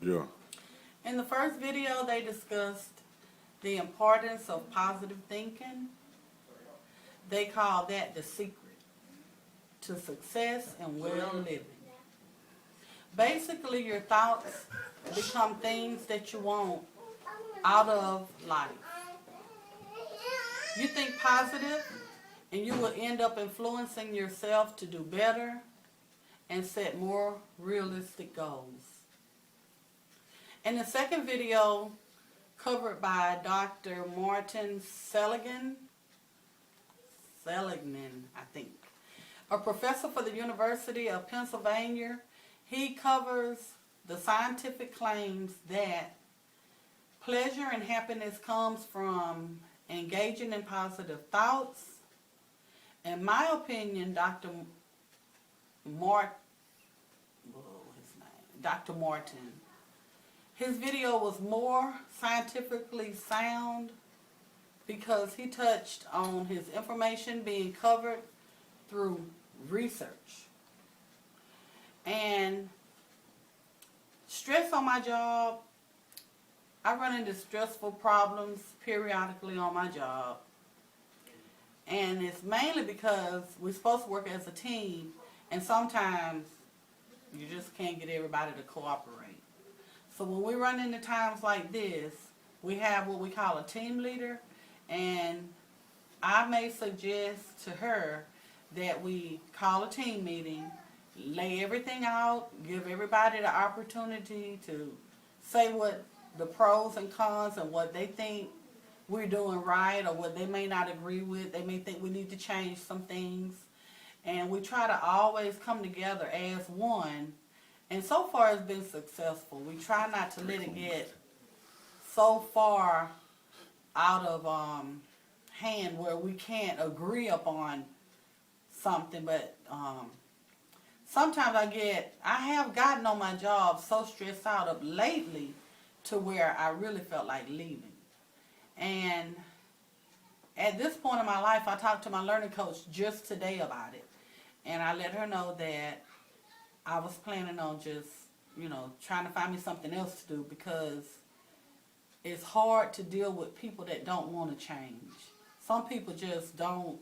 Yeah. In the first video, they discussed the importance of positive thinking. They call that the secret to success and well living. Basically, your thoughts become things that you want out of life. You think positive, and you will end up influencing yourself to do better and set more realistic goals. In the second video, covered by Dr. Martin Seligman, I think, a professor for the University of Pennsylvania, he covers the scientific claims that pleasure and happiness comes from engaging in positive thoughts. In my opinion, Dr. Martin, his video was more scientifically sound because he touched on his information being covered through research. And stress on my job, I run into stressful problems periodically on my job. And it's mainly because we're supposed to work as a team, and sometimes you just can't get everybody to cooperate. So when we run into times like this, we have what we call a team leader, and I may suggest to her that we call a team meeting, lay everything out, give everybody the opportunity to say what the pros and cons and what they think we're doing right or what they may not agree with. They may think we need to change some things. And we try to always come together as one. And so far it's been successful. We try not to let it get so far out of hand where we can't agree upon something. But sometimes I have gotten on my job so stressed out of lately to where I really felt like leaving. And at this point in my life, I talked to my learning coach just today about it. And I let her know that I was planning on just, trying to find me something else to do because it's hard to deal with people that don't want to change. Some people just don't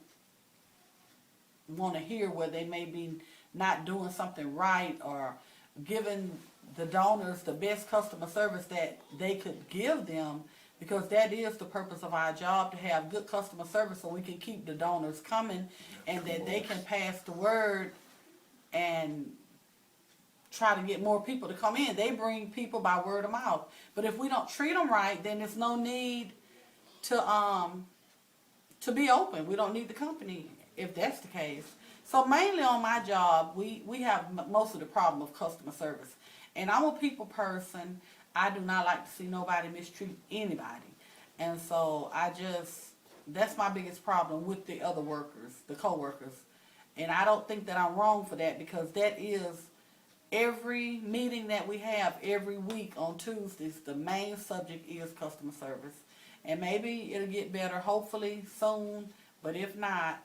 want to hear where they may be not doing something right or giving the donors the best customer service that they could give them, because that is the purpose of our job, to have good customer service so we can keep the donors coming and that they can pass the word and try to get more people to come in. They bring people by word of mouth. But if we don't treat them right, then there's no need to be open. We don't need the company if that's the case. So mainly on my job, we have most of the problem of customer service. And I'm a people person. I do not like to see nobody mistreat anybody. And so that's my biggest problem with the other workers, the co-workers. And I don't think that I'm wrong for that, because that is every meeting that we have every week on Tuesdays, the main subject is customer service. And maybe it'll get better, hopefully soon. But if not,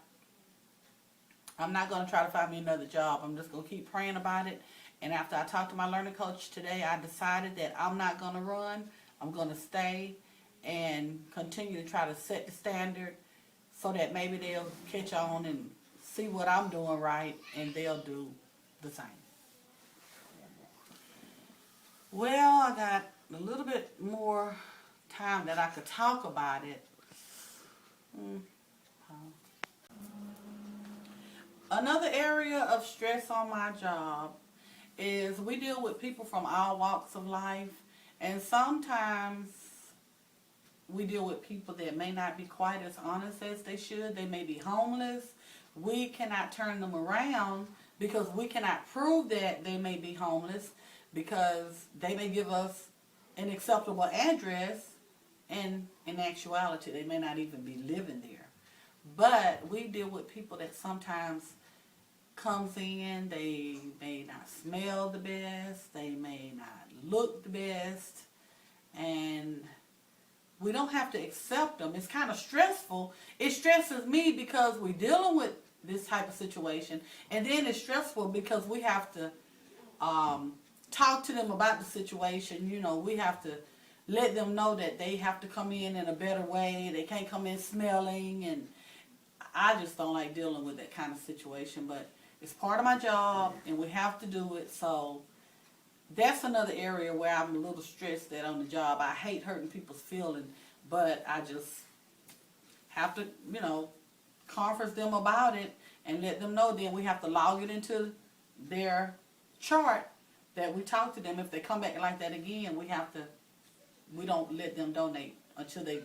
I'm not going to try to find me another job. I'm just going to keep praying about it. And after I talked to my learning coach today, I decided that I'm not going to run. I'm going to stay and continue to try to set the standard so that maybe they'll catch on and see what I'm doing right, and they'll do the same. Well, I got a little bit more time that I could talk about it. Another area of stress on my job is we deal with people from all walks of life, and sometimes we deal with people that may not be quite as honest as they should. They may be homeless. We cannot turn them around because we cannot prove that they may be homeless, because they may give us an acceptable address, and in actuality they may not even be living there. But we deal with people that sometimes comes in, they may not smell the best, they may not look the best, and we don't have to accept them. It's kind of stressful. It stresses me because we're dealing with this type of situation, and then it's stressful because we have to talk to them about the situation. You know, we have to let them know that they have to come in a better way. They can't come in smelling, and I just don't like dealing with that kind of situation. But it's part of my job, and we have to do it. So that's another area where I'm a little stressed at on the job. I hate hurting people's feelings, but I just have to, you know, conference them about it and let them know. Then we have to log it into their chart that we talk to them. If they come back like that again, we don't let them donate until they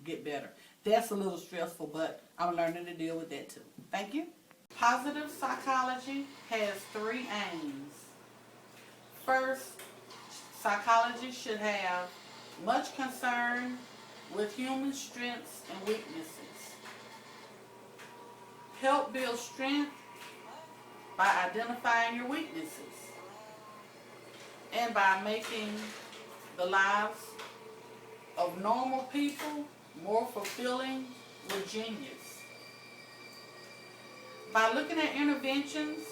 get better. That's a little stressful, but I'm learning to deal with that too. Thank you. Positive psychology has 3 aims. First, psychology should have much concern with human strengths and weaknesses. Help build strength by identifying your weaknesses and by making the lives of normal people more fulfilling with genius. By looking at interventions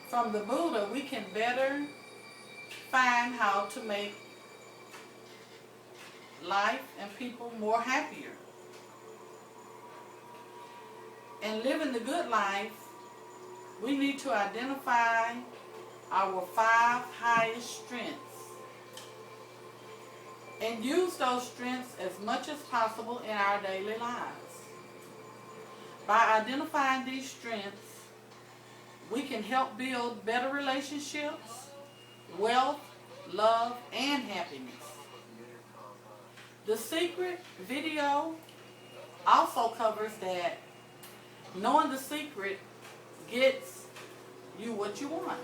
from the Buddha, we can better find how to make life and people more happier. And living the good life, we need to identify our 5 highest strengths and use those strengths as much as possible in our daily lives. By identifying these strengths, we can help build better relationships, wealth, love, and happiness. The secret video also covers that knowing the secret gets you what you want.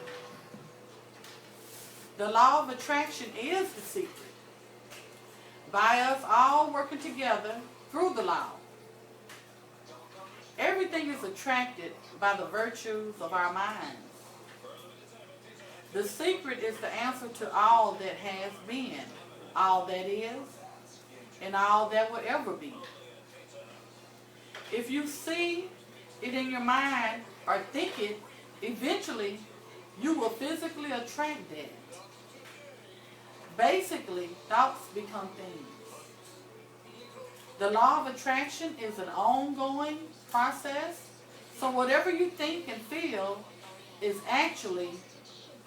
The law of attraction is the secret. By us all working together through the law, everything is attracted by the virtues of our minds. The secret is the answer to all that has been, all that is, and all that will ever be. If you see it in your mind or think it, eventually you will physically attract that. Basically, thoughts become things. The law of attraction is an ongoing process, so whatever you think and feel is actually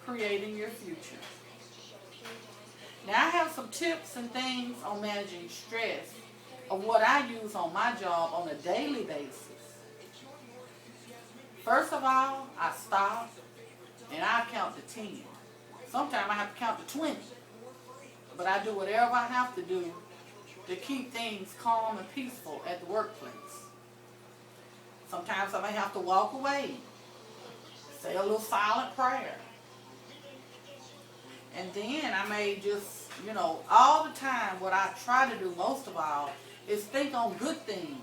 creating your future. Now, I have some tips and things on managing stress of what I use on my job on a daily basis. First of all, I stop and I count to 10. Sometimes I have to count to 20. But I do whatever I have to do to keep things calm and peaceful at the workplace. Sometimes I may have to walk away, say a little silent prayer. And then I may just, you know, all the time what I try to do most of all is think on good things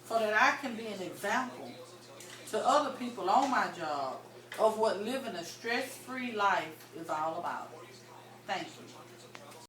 so that I can be an example to other people on my job of what living a stress-free life is all about. Thank you.